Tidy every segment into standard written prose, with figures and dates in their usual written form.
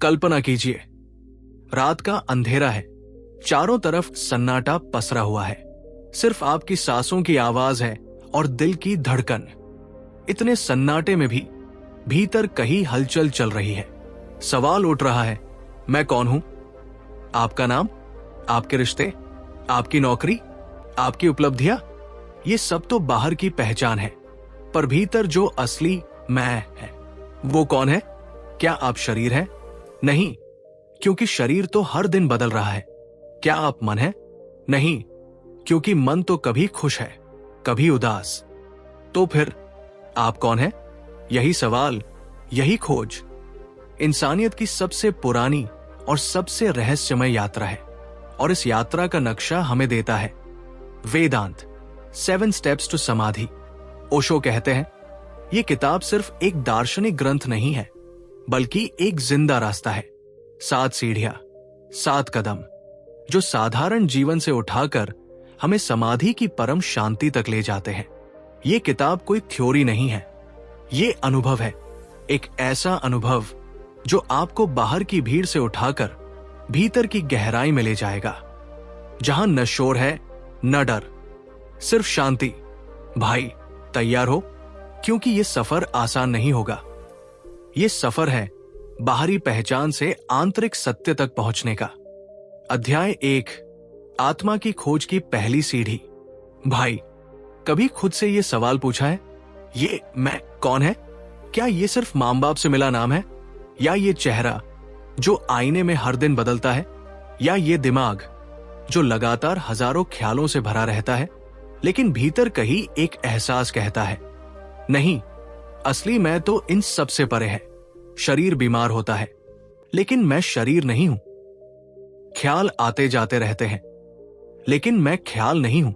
कल्पना कीजिए, रात का अंधेरा है, चारों तरफ सन्नाटा पसरा हुआ है, सिर्फ आपकी सांसों की आवाज है और दिल की धड़कन। इतने सन्नाटे में भी भीतर कहीं हलचल चल रही है। सवाल उठ रहा है, मैं कौन हूं? आपका नाम, आपके रिश्ते, आपकी नौकरी, आपकी उपलब्धियां, ये सब तो बाहर की पहचान है, पर भीतर जो असली मैं है वो कौन है? क्या आप शरीर हैं? नहीं, क्योंकि शरीर तो हर दिन बदल रहा है। क्या आप मन हैं? नहीं, क्योंकि मन तो कभी खुश है, कभी उदास। तो फिर आप कौन हैं? यही सवाल, यही खोज इंसानियत की सबसे पुरानी और सबसे रहस्यमय यात्रा है। और इस यात्रा का नक्शा हमें देता है वेदांत, 7 स्टेप्स टू समाधि। ओशो कहते हैं, यह किताब सिर्फ एक दार्शनिक ग्रंथ नहीं है, बल्कि एक जिंदा रास्ता है। 7 सीढ़ियां, 7 कदम, जो साधारण जीवन से उठाकर हमें समाधि की परम शांति तक ले जाते हैं। ये किताब कोई थ्योरी नहीं है, ये अनुभव है। एक ऐसा अनुभव जो आपको बाहर की भीड़ से उठाकर भीतर की गहराई में ले जाएगा, जहां न शोर है, न डर, सिर्फ शांति। भाई, तैयार हो, क्योंकि यह सफर आसान नहीं होगा। यह सफर है बाहरी पहचान से आंतरिक सत्य तक पहुंचने का। अध्याय 1, आत्मा की खोज की पहली सीढ़ी। भाई, कभी खुद से यह सवाल पूछा है, ये मैं कौन है? क्या ये सिर्फ मां बाप से मिला नाम है, या ये चेहरा जो आईने में हर दिन बदलता है, या ये दिमाग जो लगातार हजारों ख्यालों से भरा रहता है, लेकिन भीतर कहीं एक एहसास कहता है, नहीं, असली मैं तो इन सब से परे है। शरीर बीमार होता है, लेकिन मैं शरीर नहीं हूं। ख्याल आते जाते रहते हैं, लेकिन मैं ख्याल नहीं हूं।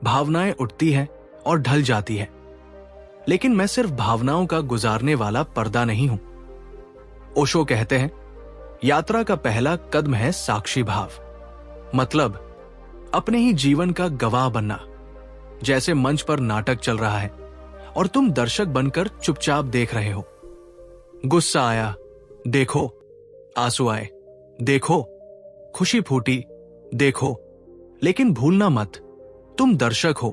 भावनाएं उठती हैं और ढल जाती है, लेकिन मैं सिर्फ भावनाओं का गुजारने वाला पर्दा नहीं हूं। ओशो कहते हैं, यात्रा का पहला कदम है साक्षी भाव, मतलब अपने ही जीवन का गवाह बनना। जैसे मंच पर नाटक चल रहा है और तुम दर्शक बनकर चुपचाप देख रहे हो। गुस्सा आया, देखो, आंसू आए, देखो, खुशी फूटी, देखो, लेकिन भूलना मत, तुम दर्शक हो,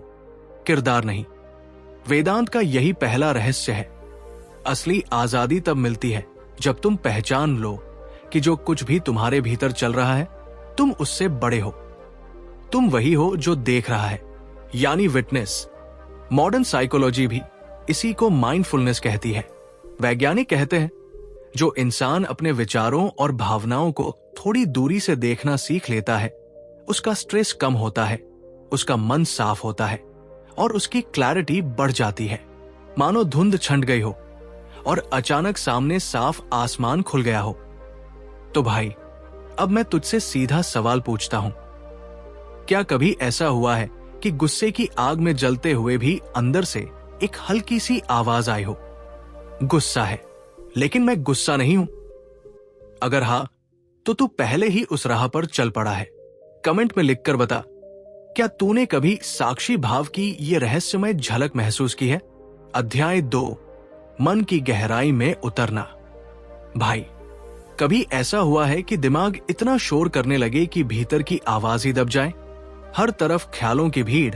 किरदार नहीं। वेदांत का यही पहला रहस्य है। असली आजादी तब मिलती है जब तुम पहचान लो कि जो कुछ भी तुम्हारे भीतर चल रहा है, तुम उससे बड़े हो। तुम वही हो जो देख रहा है, यानी विटनेस। मॉडर्न साइकोलॉजी भी इसी को माइंडफुलनेस कहती है। वैज्ञानिक कहते हैं, जो इंसान अपने विचारों और भावनाओं को थोड़ी दूरी से देखना सीख लेता है, उसका स्ट्रेस कम होता है, उसका मन साफ होता है और उसकी क्लैरिटी बढ़ जाती है। मानो धुंध छंट गई हो और अचानक सामने साफ आसमान खुल गया हो। तो भाई, अब मैं तुझसे सीधा सवाल पूछता हूं, क्या कभी ऐसा हुआ है कि गुस्से की आग में जलते हुए भी अंदर से एक हल्की सी आवाज आई हो, गुस्सा है, लेकिन मैं गुस्सा नहीं हूं? अगर हां, तो तू पहले ही उस राह पर चल पड़ा है। कमेंट में लिखकर बता, क्या तूने कभी साक्षी भाव की ये रहस्यमय झलक महसूस की है? अध्याय 2, मन की गहराई में उतरना। भाई, कभी ऐसा हुआ है कि दिमाग इतना शोर करने लगे कि भीतर की आवाज ही दब जाए? हर तरफ ख्यालों की भीड़,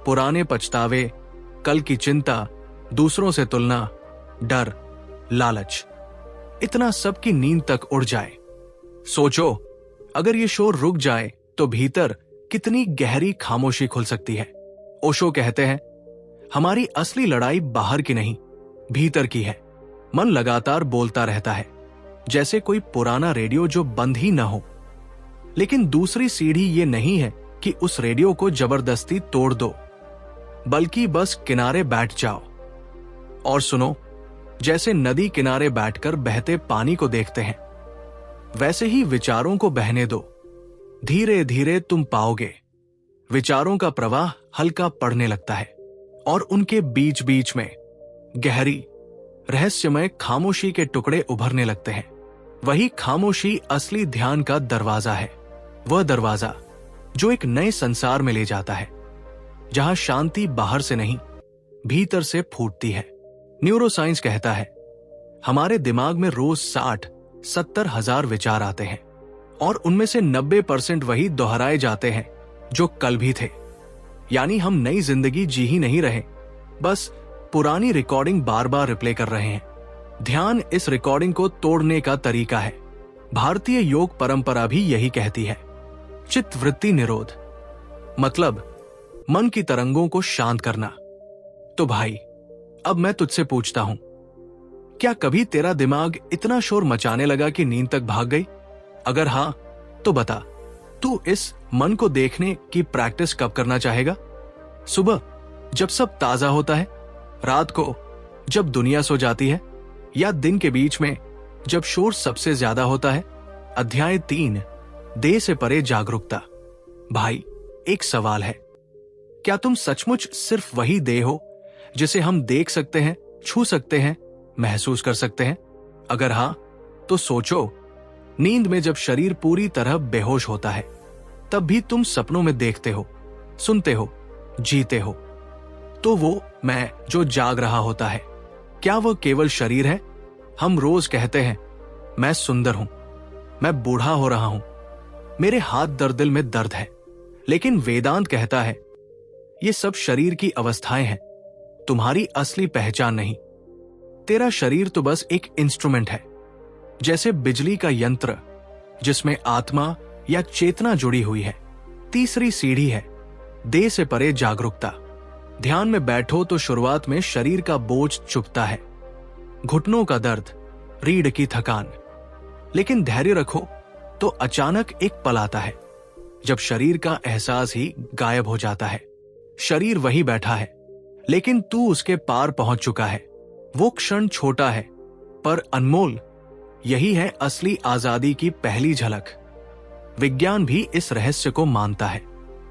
पुराने पछतावे, कल की चिंता, दूसरों से तुलना, डर, लालच, इतना सब की नींद तक उड़ जाए। सोचो, अगर ये शोर रुक जाए तो भीतर कितनी गहरी खामोशी खुल सकती है। ओशो कहते हैं, हमारी असली लड़ाई बाहर की नहीं, भीतर की है। मन लगातार बोलता रहता है, जैसे कोई पुराना रेडियो जो बंद ही न हो। लेकिन दूसरी सीढ़ी ये नहीं है कि उस रेडियो को जबरदस्ती तोड़ दो, बल्कि बस किनारे बैठ जाओ और सुनो। जैसे नदी किनारे बैठकर बहते पानी को देखते हैं, वैसे ही विचारों को बहने दो। धीरे धीरे तुम पाओगे विचारों का प्रवाह हल्का पड़ने लगता है और उनके बीच बीच में गहरी रहस्यमय खामोशी के टुकड़े उभरने लगते हैं। वही खामोशी असली ध्यान का दरवाजा है, वह दरवाजा जो एक नए संसार में ले जाता है, जहां शांति बाहर से नहीं, भीतर से फूटती है। न्यूरोसाइंस कहता है, हमारे दिमाग में रोज 60 70,000 विचार आते हैं और उनमें से 90% वही दोहराए जाते हैं जो कल भी थे। यानी हम नई जिंदगी जी ही नहीं रहे, बस पुरानी रिकॉर्डिंग बार बार रिप्ले कर रहे हैं। ध्यान इस रिकॉर्डिंग को तोड़ने का तरीका है। भारतीय योग परंपरा भी यही कहती है। चित्त वृत्ति निरोध मतलब मन की तरंगों को शांत करना। तो भाई, अब मैं तुझसे पूछता हूं, क्या कभी तेरा दिमाग इतना शोर मचाने लगा कि नींद तक भाग गई? अगर हां, तो बता, तू इस मन को देखने की प्रैक्टिस कब करना चाहेगा? सुबह जब सब ताजा होता है, रात को जब दुनिया सो जाती है, या दिन के बीच में जब शोर सबसे ज्यादा होता है? अध्याय 3, देह से परे जागरूकता। भाई, एक सवाल है, क्या तुम सचमुच सिर्फ वही देह हो जिसे हम देख सकते हैं, छू सकते हैं, महसूस कर सकते हैं? अगर हां, तो सोचो, नींद में जब शरीर पूरी तरह बेहोश होता है, तब भी तुम सपनों में देखते हो, सुनते हो, जीते हो। तो वो मैं जो जाग रहा होता है, क्या वह केवल शरीर है? हम रोज कहते हैं, मैं सुंदर हूं, मैं बूढ़ा हो रहा हूं, मेरे हाथ दिल में दर्द है। लेकिन वेदांत कहता है, ये सब शरीर की अवस्थाएं हैं, तुम्हारी असली पहचान नहीं। तेरा शरीर तो बस एक इंस्ट्रूमेंट है, जैसे बिजली का यंत्र जिसमें आत्मा या चेतना जुड़ी हुई है। तीसरी सीढ़ी है देह से परे जागरूकता। ध्यान में बैठो तो शुरुआत में शरीर का बोझ चुभता है, घुटनों का दर्द, रीढ़ की थकान। लेकिन धैर्य रखो तो अचानक एक पल आता है जब शरीर का एहसास ही गायब हो जाता है। शरीर वही बैठा है, लेकिन तू उसके पार पहुंच चुका है। वो क्षण छोटा है पर अनमोल। यही है असली आजादी की पहली झलक। विज्ञान भी इस रहस्य को मानता है।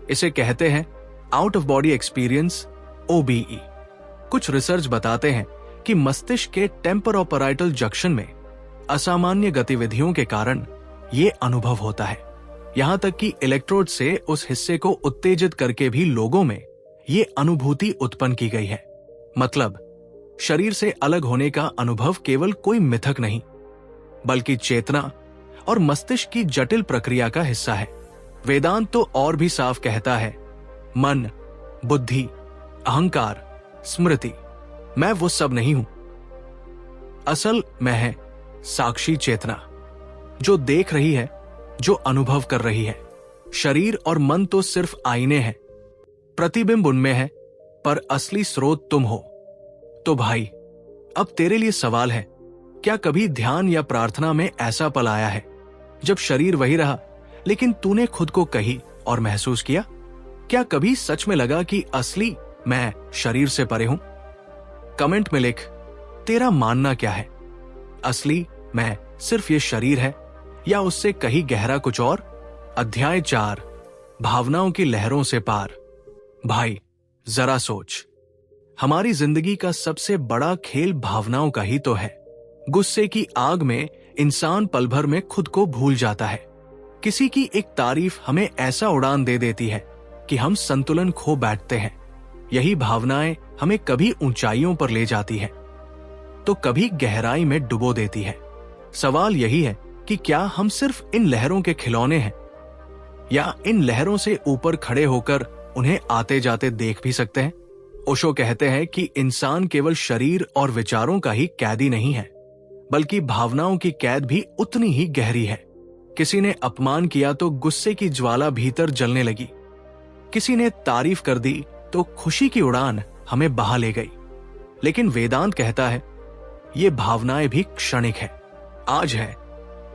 इसे कहते हैं out of body experience, OBE। कुछ रिसर्च बताते हैं कि मस्तिष्क के टेम्पोरोपराइटल जंक्शन में असामान्य गतिविधियों के कारण ये अनुभव होता है। यहां तक कि इलेक्ट्रोड से उस हिस्से को उत्तेजित करके भी लोगों में ये अनुभूति उत्पन्न की गई है। मतलब, शरीर से अलग होने का अनुभव केवल कोई मिथक नहीं, बल्कि चेतना और मस्तिष्क की जटिल प्रक्रिया का हिस्सा है। वेदांत तो और भी साफ कहता है, मन, बुद्धि, अहंकार, स्मृति, मैं वो सब नहीं हूं। असल मैं है साक्षी चेतना, जो देख रही है, जो अनुभव कर रही है। शरीर और मन तो सिर्फ आईने हैं, प्रतिबिंब उनमें है, पर असली स्रोत तुम हो। तो भाई, अब तेरे लिए सवाल है, क्या कभी ध्यान या प्रार्थना में ऐसा पल आया है जब शरीर वही रहा, लेकिन तूने खुद को कही और महसूस किया? क्या कभी सच में लगा कि असली मैं शरीर से परे हूं? कमेंट में लिख, तेरा मानना क्या है? असली मैं सिर्फ ये शरीर है या उससे कहीं गहरा कुछ और? अध्याय 4, भावनाओं की लहरों से पार। भाई, जरा सोच, हमारी जिंदगी का सबसे बड़ा खेल भावनाओं का ही तो है। गुस्से की आग में इंसान पल भर में खुद को भूल जाता है। किसी की एक तारीफ हमें ऐसा उड़ान दे देती है कि हम संतुलन खो बैठते हैं। यही भावनाएं हमें कभी ऊंचाइयों पर ले जाती है तो कभी गहराई में डुबो देती है। सवाल यही है कि क्या हम सिर्फ इन लहरों के खिलौने हैं, या इन लहरों से ऊपर खड़े होकर उन्हें आते जाते देख भी सकते हैं? ओशो कहते हैं कि इंसान केवल शरीर और विचारों का ही कैदी नहीं है, बल्कि भावनाओं की कैद भी उतनी ही गहरी है। किसी ने अपमान किया तो गुस्से की ज्वाला भीतर जलने लगी, किसी ने तारीफ कर दी तो खुशी की उड़ान हमें बहा ले गई। लेकिन वेदांत कहता है, ये भावनाएं भी क्षणिक है, आज है,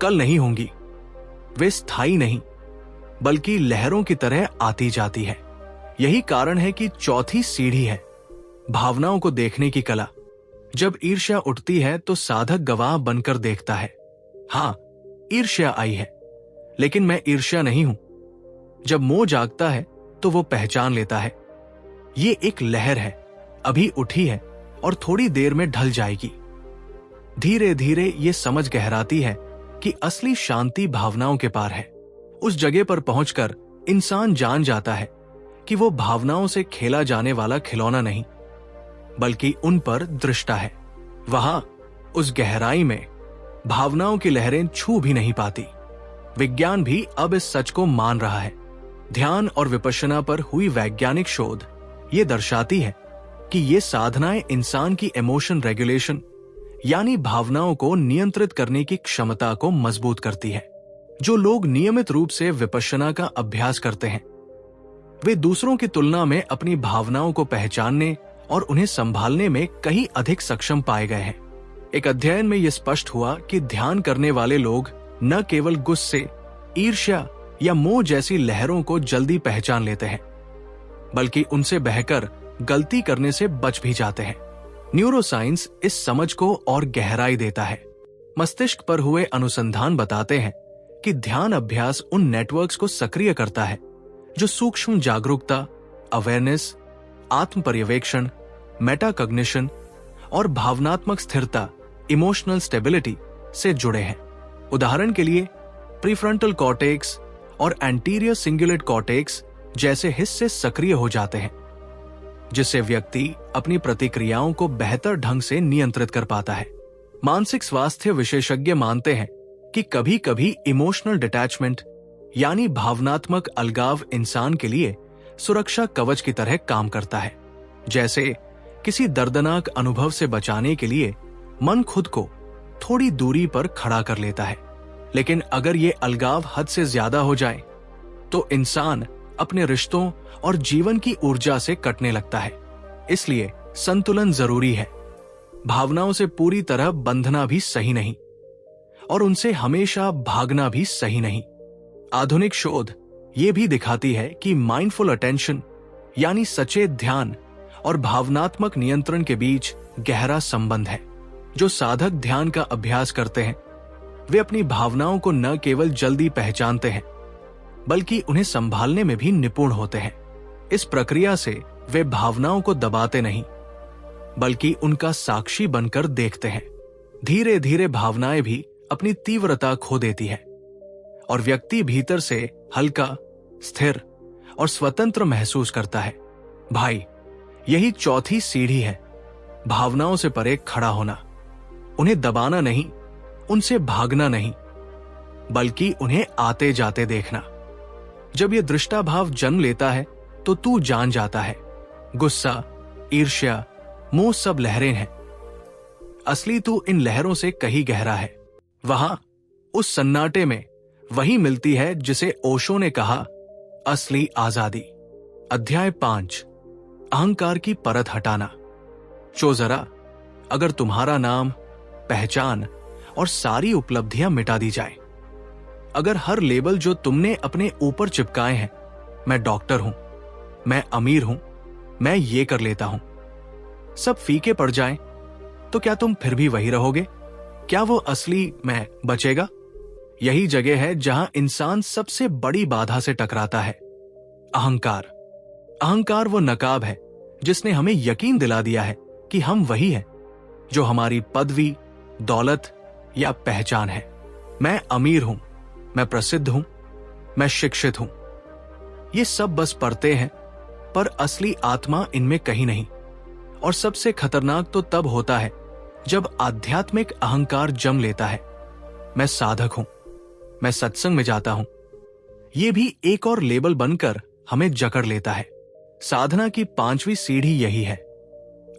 कल नहीं होंगी। वे स्थायी नहीं, बल्कि लहरों की तरह आती जाती है। यही कारण है कि चौथी सीढ़ी है भावनाओं को देखने की कला। जब ईर्ष्या उठती है तो साधक गवाह बनकर देखता है, हां, ईर्ष्या आई है, लेकिन मैं ईर्ष्या नहीं हूं। जब मोह जागता है तो वो पहचान लेता है, ये एक लहर है, अभी उठी है और थोड़ी देर में ढल जाएगी। धीरे धीरे ये समझ गहराती है कि असली शांति भावनाओं के पार है। उस जगह पर पहुंचकर इंसान जान जाता है कि वो भावनाओं से खेला जाने वाला खिलौना नहीं, बल्कि उन पर दृष्टा है। वहां उस गहराई में भावनाओं की लहरें छू भी नहीं पाती। विज्ञान भी अब इस सच को मान रहा है। ध्यान और विपश्यना पर हुई वैज्ञानिक शोध ये दर्शाती है कि ये साधनाएं इंसान की इमोशन रेगुलेशन यानी भावनाओं को नियंत्रित करने की क्षमता को मजबूत करती है। जो लोग नियमित रूप से विपश्यना का अभ्यास करते हैं वे दूसरों की तुलना में अपनी भावनाओं को पहचानने और उन्हें संभालने में कहीं अधिक सक्षम पाए गए हैं। एक अध्ययन में यह स्पष्ट हुआ कि ध्यान करने वाले लोग न केवल गुस्से, ईर्ष्या या मोह जैसी लहरों को जल्दी पहचान लेते हैं, बल्कि उनसे बहकर गलती करने से बच भी जाते हैं। न्यूरोसाइंस इस समझ को और गहराई देता है। मस्तिष्क पर हुए अनुसंधान बताते हैं कि ध्यान अभ्यास उन नेटवर्क्स को सक्रिय करता है जो सूक्ष्म जागरूकता, अवेयरनेस, आत्म पर्यवेक्षण, मेटाकॉग्निशन और भावनात्मक स्थिरता, इमोशनल स्टेबिलिटी से जुड़े हैं। उदाहरण के लिए प्रीफ्रंटल कॉर्टेक्स और एंटीरियर सिंगुलेट कॉर्टेक्स जैसे हिस्से सक्रिय हो जाते हैं, जिससे व्यक्ति अपनी प्रतिक्रियाओं को बेहतर ढंग से नियंत्रित कर पाता है। मानसिक स्वास्थ्य विशेषज्ञ मानते हैं कि कभी-कभी इमोशनल डिटैचमेंट यानी भावनात्मक अलगाव इंसान के लिए सुरक्षा कवच की तरह काम करता है। जैसे किसी दर्दनाक अनुभव से बचाने के लिए मन खुद को थोड़ी दूरी पर खड़ा कर लेता है, लेकिन अगर ये अलगाव हद से ज्यादा हो जाए तो इंसान अपने रिश्तों और जीवन की ऊर्जा से कटने लगता है। इसलिए संतुलन जरूरी है। भावनाओं से पूरी तरह बंधना भी सही नहीं और उनसे हमेशा भागना भी सही नहीं। आधुनिक शोध ये भी दिखाती है कि माइंडफुल अटेंशन यानी सचेत ध्यान और भावनात्मक नियंत्रण के बीच गहरा संबंध है। जो साधक ध्यान का अभ्यास करते हैं वे अपनी भावनाओं को न केवल जल्दी पहचानते हैं बल्कि उन्हें संभालने में भी निपुण होते हैं। इस प्रक्रिया से वे भावनाओं को दबाते नहीं बल्कि उनका साक्षी बनकर देखते हैं। धीरे धीरे भावनाएं भी अपनी तीव्रता खो देती है और व्यक्ति भीतर से हल्का, स्थिर और स्वतंत्र महसूस करता है। भाई, यही चौथी सीढ़ी है, भावनाओं से परे खड़ा होना। उन्हें दबाना नहीं, उनसे भागना नहीं, बल्कि उन्हें आते जाते देखना। जब यह दृष्टाभाव जन्म लेता है तो तू जान जाता है, गुस्सा, ईर्ष्या, मोह सब लहरें हैं। असली तू इन लहरों से कहीं गहरा है। वहां उस सन्नाटे में वही मिलती है जिसे ओशो ने कहा असली आजादी। अध्याय 5, अहंकार की परत हटाना। चो जरा, अगर तुम्हारा नाम, पहचान और सारी उपलब्धियां मिटा दी जाए, अगर हर लेबल जो तुमने अपने ऊपर चिपकाए हैं, मैं डॉक्टर हूं, मैं अमीर हूं, मैं ये कर लेता हूं, सब फीके पड़ जाएं, तो क्या तुम फिर भी वही रहोगे? क्या वो असली मैं बचेगा? यही जगह है जहां इंसान सबसे बड़ी बाधा से टकराता है, अहंकार। अहंकार वो नकाब है जिसने हमें यकीन दिला दिया है कि हम वही हैं जो हमारी पदवी, दौलत या पहचान है। मैं अमीर हूं, मैं प्रसिद्ध हूं, मैं शिक्षित हूं। ये सब बस परतें हैं, पर असली आत्मा इनमें कहीं नहीं। और सबसे खतरनाक तो तब होता है जब आध्यात्मिक अहंकार जम लेता है। मैं साधक हूं, मैं सत्संग में जाता हूं। ये भी एक और लेबल बनकर हमें जकड़ लेता है। साधना की 5वीं सीढ़ी यही है,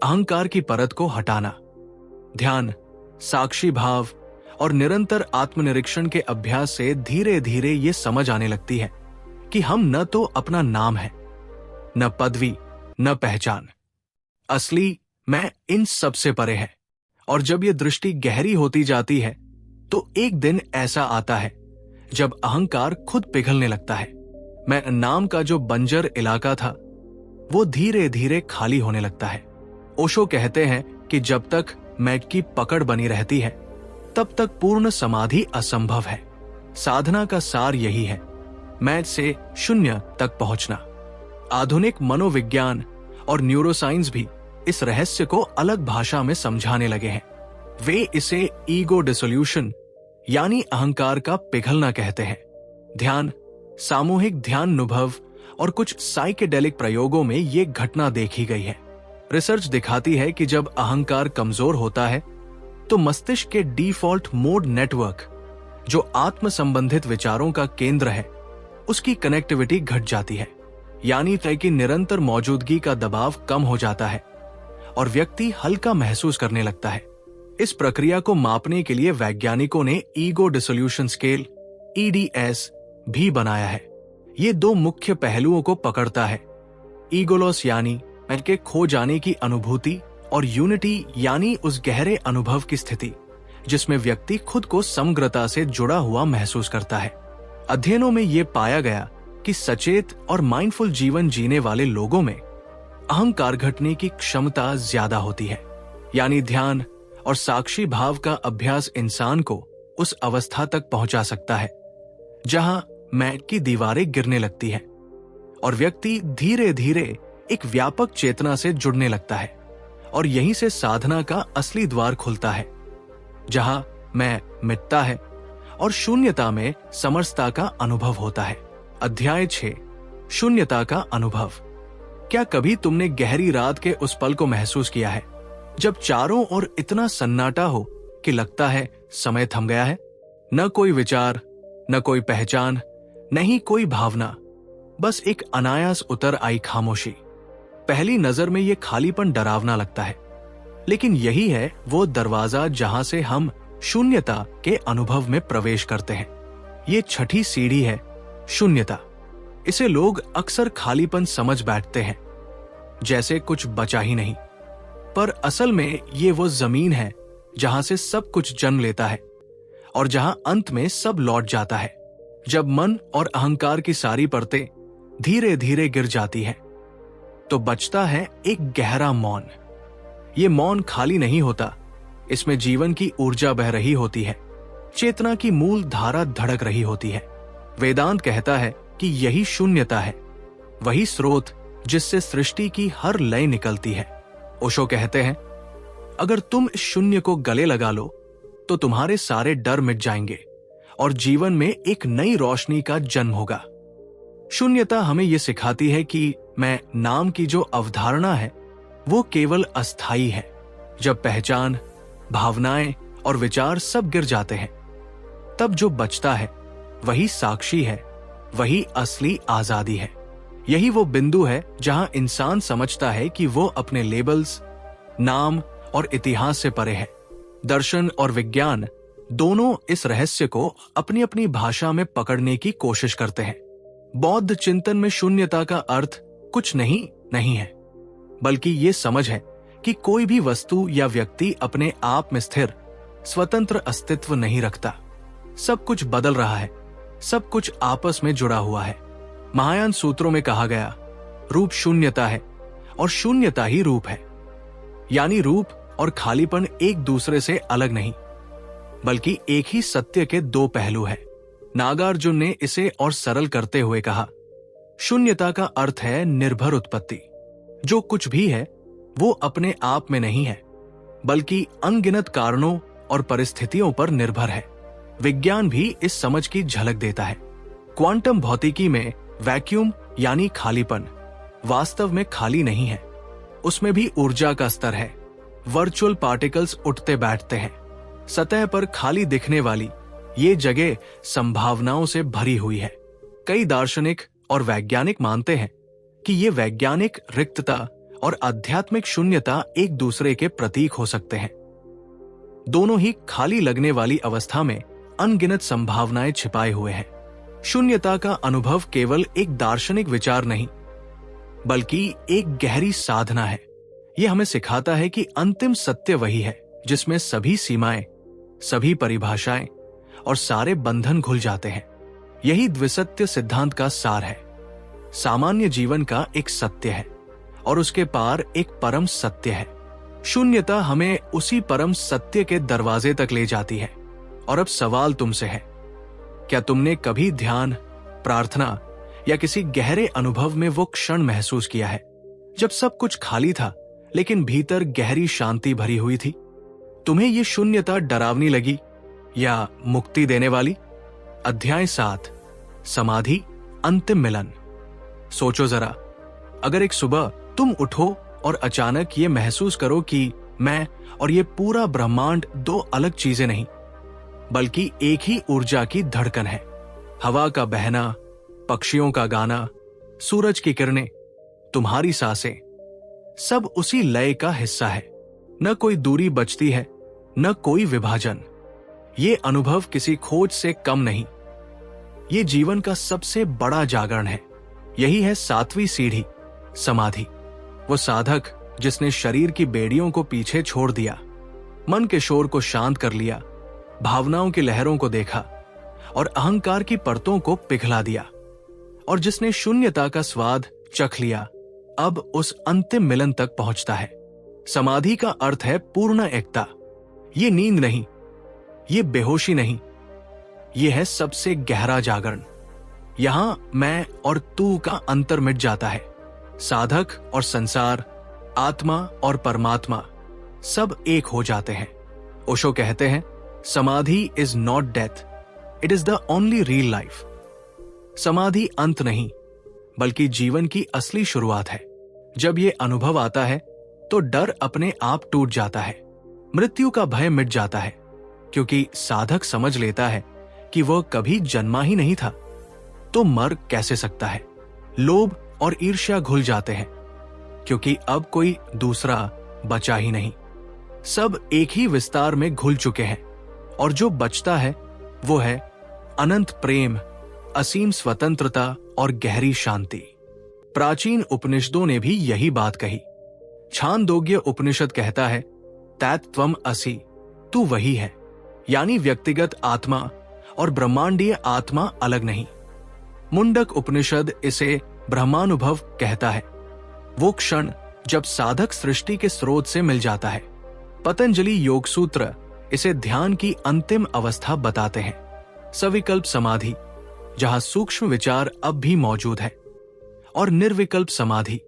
अहंकार की परत को हटाना। ध्यान, साक्षी भाव और निरंतर आत्मनिरीक्षण के अभ्यास से धीरे धीरे ये समझ आने लगती है कि हम न तो अपना नाम है, न पदवी, न पहचान। असली मैं इन सब से परे है। और जब ये दृष्टि गहरी होती जाती है तो एक दिन ऐसा आता है जब अहंकार खुद पिघलने लगता है। मैं नाम का जो बंजर इलाका था वो धीरे धीरे खाली होने लगता है। ओशो कहते हैं कि जब तक मैं की पकड़ बनी रहती है तब तक पूर्ण समाधि असंभव है। साधना का सार यही है, मैं से शून्य तक पहुंचना। आधुनिक मनोविज्ञान और न्यूरोसाइंस भी इस रहस्य को अलग भाषा में समझाने लगे हैं। वे इसे ईगो डिसोल्यूशन यानी अहंकार का पिघलना कहते हैं। ध्यान, सामूहिक ध्यान अनुभव और कुछ साइकेडेलिक प्रयोगों में ये घटना देखी गई है। रिसर्च दिखाती है कि जब अहंकार कमजोर होता है तो मस्तिष्क के डिफॉल्ट मोड नेटवर्क, जो आत्म संबंधित विचारों का केंद्र है, उसकी कनेक्टिविटी घट जाती है। यानी तय की निरंतर मौजूदगी का दबाव कम हो जाता है और व्यक्ति हल्का महसूस करने लगता है। इस प्रक्रिया को मापने के लिए वैज्ञानिकों ने ईगो डिसोल्यूशन स्केल EDS भी बनाया है। ये दो मुख्य पहलुओं को पकड़ता है, ईगो लॉस यानी मैं के खो जाने की अनुभूति, और यूनिटी यानी उस गहरे अनुभव की स्थिति जिसमें व्यक्ति खुद को समग्रता से जुड़ा हुआ महसूस करता है। अध्ययनों में यह पाया गया कि सचेत और माइंडफुल जीवन जीने वाले लोगों में अहंकार घटने की क्षमता ज्यादा होती है। यानी ध्यान और साक्षी भाव का अभ्यास इंसान को उस अवस्था तक पहुंचा सकता है जहां मैं की दीवारें गिरने लगती है और व्यक्ति धीरे धीरे एक व्यापक चेतना से जुड़ने लगता है, और यहीं से साधना का असली द्वार खुलता है, जहां मैं मिटता है और शून्यता में समरसता का अनुभव होता है। अध्याय 6, शून्यता का अनुभव। क्या कभी तुमने गहरी रात के उस पल को महसूस किया है जब चारों ओर इतना सन्नाटा हो कि लगता है समय थम गया है? न कोई विचार, न कोई पहचान, नहीं कोई भावना, बस एक अनायास उतर आई खामोशी। पहली नजर में यह खालीपन डरावना लगता है, लेकिन यही है वो दरवाजा जहां से हम शून्यता के अनुभव में प्रवेश करते हैं। ये छठी सीढ़ी है, शून्यता। इसे लोग अक्सर खालीपन समझ बैठते हैं, जैसे कुछ बचा ही नहीं, पर असल में ये वो जमीन है जहां से सब कुछ जन्म लेता है और जहां अंत में सब लौट जाता है। जब मन और अहंकार की सारी परतें धीरे धीरे गिर जाती है तो बचता है एक गहरा मौन। ये मौन खाली नहीं होता, इसमें जीवन की ऊर्जा बह रही होती है, चेतना की मूल धारा धड़क रही होती है। वेदांत कहता है कि यही शून्यता है, वही स्रोत जिससे सृष्टि की हर लय निकलती है। ओशो कहते हैं, अगर तुम इस शून्य को गले लगा लो तो तुम्हारे सारे डर मिट जाएंगे और जीवन में एक नई रोशनी का जन्म होगा। शून्यता हमें यह सिखाती है कि मैं नाम की जो अवधारणा है वो केवल अस्थायी है। जब पहचान, भावनाएं और विचार सब गिर जाते हैं, तब जो बचता है वही साक्षी है, वही असली आजादी है। यही वो बिंदु है जहां इंसान समझता है कि वो अपने लेबल्स, नाम और इतिहास से परे है। दर्शन और विज्ञान दोनों इस रहस्य को अपनी अपनी भाषा में पकड़ने की कोशिश करते हैं। बौद्ध चिंतन में शून्यता का अर्थ कुछ नहीं है, बल्कि ये समझ है कि कोई भी वस्तु या व्यक्ति अपने आप में स्थिर स्वतंत्र अस्तित्व नहीं रखता। सब कुछ बदल रहा है, सब कुछ आपस में जुड़ा हुआ है। महायान सूत्रों में कहा गया, रूप शून्यता है और शून्यता ही रूप है। यानी रूप और खालीपन एक दूसरे से अलग नहीं, बल्कि एक ही सत्य के दो पहलू हैं। नागार्जुन ने इसे और सरल करते हुए कहा, शून्यता का अर्थ है निर्भर उत्पत्ति। जो कुछ भी है वो अपने आप में नहीं है, बल्कि अनगिनत कारणों और परिस्थितियों पर निर्भर है। विज्ञान भी इस समझ की झलक देता है। क्वांटम भौतिकी में वैक्यूम यानी खालीपन वास्तव में खाली नहीं है, उसमें भी ऊर्जा का स्तर है। वर्चुअल पार्टिकल्स उठते बैठते हैं। सतह पर खाली दिखने वाली ये जगह संभावनाओं से भरी हुई है। कई दार्शनिक और वैज्ञानिक मानते हैं कि ये वैज्ञानिक रिक्तता और आध्यात्मिक शून्यता एक दूसरे के प्रतीक हो सकते हैं। दोनों ही खाली लगने वाली अवस्था में अनगिनत संभावनाएं छिपाए हुए हैं। शून्यता का अनुभव केवल एक दार्शनिक विचार नहीं, बल्कि एक गहरी साधना है। यह हमें सिखाता है कि अंतिम सत्य वही है जिसमें सभी सीमाएं, सभी परिभाषाएं और सारे बंधन घुल जाते हैं। यही द्विसत्य सिद्धांत का सार है। सामान्य जीवन का एक सत्य है और उसके पार एक परम सत्य है। शून्यता हमें उसी परम सत्य के दरवाजे तक ले जाती है। और अब सवाल तुमसे है, क्या तुमने कभी ध्यान, प्रार्थना या किसी गहरे अनुभव में वो क्षण महसूस किया है जब सब कुछ खाली था लेकिन भीतर गहरी शांति भरी हुई थी? तुम्हें ये शून्यता डरावनी लगी या मुक्ति देने वाली? अध्याय 7, समाधि, अंतिम मिलन। सोचो जरा, अगर एक सुबह तुम उठो और अचानक ये महसूस करो कि मैं और ये पूरा ब्रह्मांड दो अलग चीजें नहीं, बल्कि एक ही ऊर्जा की धड़कन है। हवा का बहना, पक्षियों का गाना, सूरज की किरणें, तुम्हारी सांसें, सब उसी लय का हिस्सा है। न कोई दूरी बचती है, न कोई विभाजन। ये अनुभव किसी खोज से कम नहीं, ये जीवन का सबसे बड़ा जागरण है। यही है 7वीं सीढ़ी, समाधि। वो साधक जिसने शरीर की बेड़ियों को पीछे छोड़ दिया, मन के शोर को शांत कर लिया, भावनाओं की लहरों को देखा और अहंकार की परतों को पिघला दिया, और जिसने शून्यता का स्वाद चख लिया, अब उस अंतिम मिलन तक पहुंचता है। समाधि का अर्थ है पूर्ण एकता। ये नींद नहीं, ये बेहोशी नहीं, ये है सबसे गहरा जागरण। यहां मैं और तू का अंतर मिट जाता है। साधक और संसार, आत्मा और परमात्मा सब एक हो जाते हैं। ओशो कहते हैं, समाधि is not death, it is the only real life. समाधि अंत नहीं, बल्कि जीवन की असली शुरुआत है। जब ये अनुभव आता है तो डर अपने आप टूट जाता है, मृत्यु का भय मिट जाता है, क्योंकि साधक समझ लेता है कि वह कभी जन्मा ही नहीं था, तो मर कैसे सकता है। लोभ और ईर्ष्या घुल जाते हैं, क्योंकि अब कोई दूसरा बचा ही नहीं। सब एक ही विस्तार में घुल चुके हैं, और जो बचता है वो है अनंत प्रेम, असीम स्वतंत्रता और गहरी शांति। प्राचीन उपनिषदों ने भी यही बात कही। छांदोग्य उपनिषद कहता है, तैत त्वम असि, तू वही है। यानी व्यक्तिगत आत्मा और ब्रह्मांडीय आत्मा अलग नहीं। मुंडक उपनिषद इसे ब्रह्मानुभव कहता है, वो क्षण जब साधक सृष्टि के स्रोत से मिल जाता है। पतंजलि योग सूत्र इसे ध्यान की अंतिम अवस्था बताते हैं। सविकल्प समाधि, जहां सूक्ष्म विचार अब भी मौजूद है, और निर्विकल्प समाधि,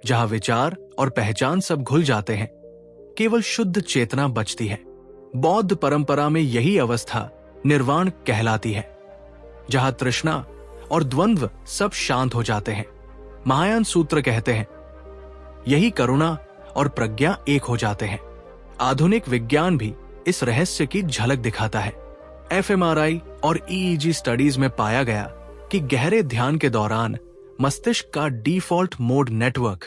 जहां विचार और पहचान सब घुल जाते हैं, केवल शुद्ध चेतना बचती है। बौद्ध परंपरा में यही अवस्था निर्वाण कहलाती है, जहां तृष्णा और द्वंद्व सब शांत हो जाते हैं। महायान सूत्र कहते हैं, यही करुणा और प्रज्ञा एक हो जाते हैं। आधुनिक विज्ञान भी इस रहस्य की झलक दिखाता है। एफएमआरआई और ईईजी स्टडीज में पाया गया कि गहरे ध्यान के दौरान मस्तिष्क का डिफॉल्ट मोड नेटवर्क,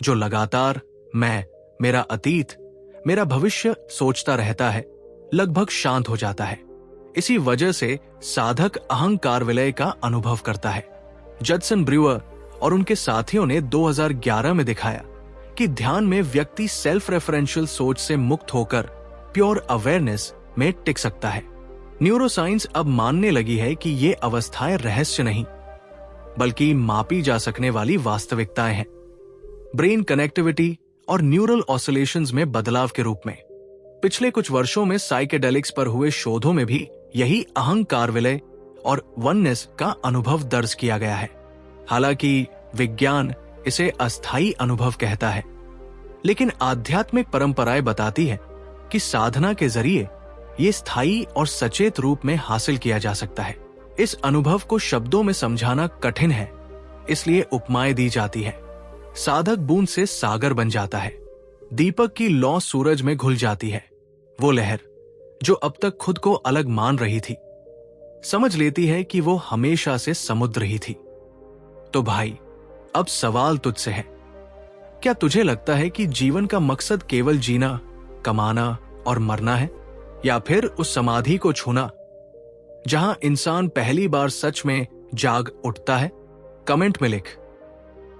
जो लगातार मैं, मेरा अतीत, मेरा भविष्य सोचता रहता है, लगभग शांत हो जाता है। इसी वजह से साधक अहंकार विलय का अनुभव करता है। जडसन ब्रूअर और उनके साथियों ने 2011 में दिखाया कि ध्यान में व्यक्ति सेल्फ रेफरेंशियल सोच से मुक्त होकर प्योर अवेयरनेस में टिक सकता है। न्यूरोसाइंस अब मानने लगी है कि ये अवस्थाएं रहस्य नहीं, बल्कि मापी जा सकने वाली वास्तविकताएं हैं। ब्रेन कनेक्टिविटी और न्यूरल ऑसिलेशंस में बदलाव के रूप में पिछले कुछ वर्षों में साइकेडेलिक्स पर हुए शोधों में भी यही अहंकार विलय और वननेस का अनुभव दर्ज किया गया है। हालांकि विज्ञान इसे अस्थायी अनुभव कहता है, लेकिन आध्यात्मिक परंपराएं बताती है कि साधना के जरिए ये स्थायी और सचेत रूप में हासिल किया जा सकता है। इस अनुभव को शब्दों में समझाना कठिन है, इसलिए उपमाएं दी जाती है। साधक बूंद से सागर बन जाता है, दीपक की लौ सूरज में घुल जाती है। वो लहर जो अब तक खुद को अलग मान रही थी, समझ लेती है कि वो हमेशा से समुद्र ही थी। तो भाई, अब सवाल तुझसे है, क्या तुझे लगता है कि जीवन का मकसद केवल जीना, कमाना और मरना है, या फिर उस समाधि को छूना जहां इंसान पहली बार सच में जाग उठता है? कमेंट में लिख,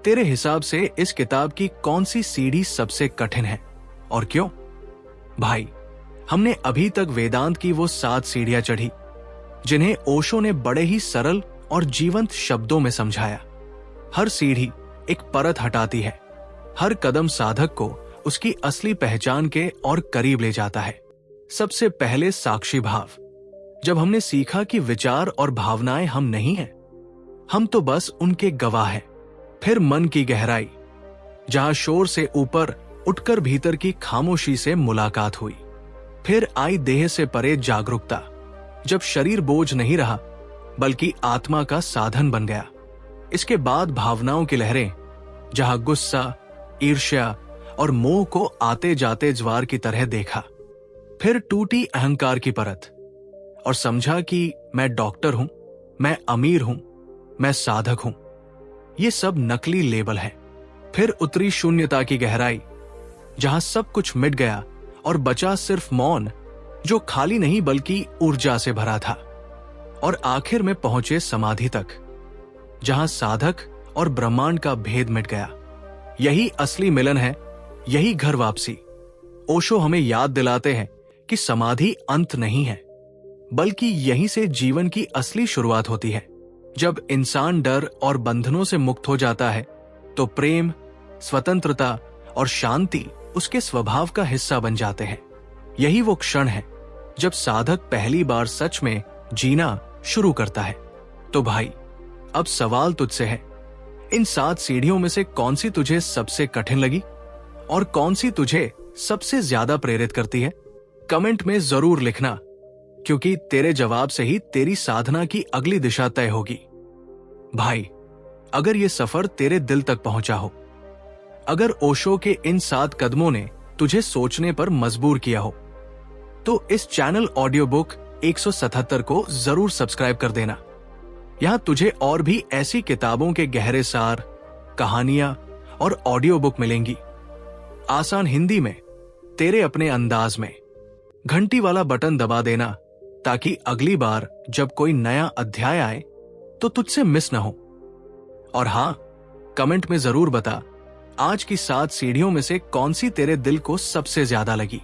तेरे हिसाब से इस किताब की कौन सी सीढ़ी सबसे कठिन है और क्यों? भाई, हमने अभी तक वेदांत की वो 7 सीढ़ियां चढ़ी, जिन्हें ओशो ने बड़े ही सरल और जीवंत शब्दों में समझाया। हर सीढ़ी एक परत हटाती है, हर कदम साधक को उसकी असली पहचान के और करीब ले जाता है। सबसे पहले साक्षी भाव। जब हमने सीखा कि विचार और भावनाएं हम नहीं हैं, हम तो बस उनके गवाह हैं। फिर मन की गहराई, जहां शोर से ऊपर उठकर भीतर की खामोशी से मुलाकात हुई। फिर आई देह से परे जागरूकता, जब शरीर बोझ नहीं रहा बल्कि आत्मा का साधन बन गया। इसके बाद भावनाओं की लहरें, जहां गुस्सा, ईर्ष्या और मोह को आते जाते ज्वार की तरह देखा। फिर टूटी अहंकार की परत और समझा कि मैं डॉक्टर हूं, मैं अमीर हूं, मैं साधक हूं। ये सब नकली लेबल है। फिर उतरी शून्यता की गहराई, जहां सब कुछ मिट गया और बचा सिर्फ मौन, जो खाली नहीं बल्कि ऊर्जा से भरा था। और आखिर में पहुंचे समाधि तक, जहां साधक और ब्रह्मांड का भेद मिट गया। यही असली मिलन है, यही घर वापसी। ओशो हमें याद दिलाते हैं कि समाधि अंत नहीं है, बल्कि यहीं से जीवन की असली शुरुआत होती है। जब इंसान डर और बंधनों से मुक्त हो जाता है, तो प्रेम, स्वतंत्रता और शांति उसके स्वभाव का हिस्सा बन जाते हैं। यही वो क्षण है जब साधक पहली बार सच में जीना शुरू करता है। तो भाई, अब सवाल तुझसे है, इन 7 सीढ़ियों में से कौन सी तुझे सबसे कठिन लगी और कौन सी तुझे सबसे ज्यादा प्रेरित करती है? कमेंट में जरूर लिखना, क्योंकि तेरे जवाब से ही तेरी साधना की अगली दिशा तय होगी। भाई, अगर ये सफर तेरे दिल तक पहुंचा हो, अगर ओशो के इन 7 कदमों ने तुझे सोचने पर मजबूर किया हो, तो इस चैनल ऑडियो बुक 177 को जरूर सब्सक्राइब कर देना। यहां तुझे और भी ऐसी किताबों के गहरे सार, कहानियां और ऑडियो बुक मिलेंगी, आसान हिंदी में, तेरे अपने अंदाज में। घंटी वाला बटन दबा देना, ताकि अगली बार जब कोई नया अध्याय आए तो तुझसे मिस ना हो। और हां, कमेंट में जरूर बता, आज की 7 सीढ़ियों में से कौन सी तेरे दिल को सबसे ज्यादा लगी।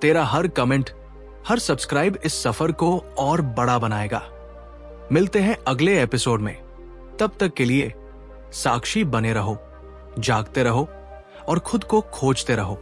तेरा हर कमेंट, हर सब्सक्राइब इस सफर को और बड़ा बनाएगा। मिलते हैं अगले एपिसोड में। तब तक के लिए साक्षी बने रहो, जागते रहो और खुद को खोजते रहो।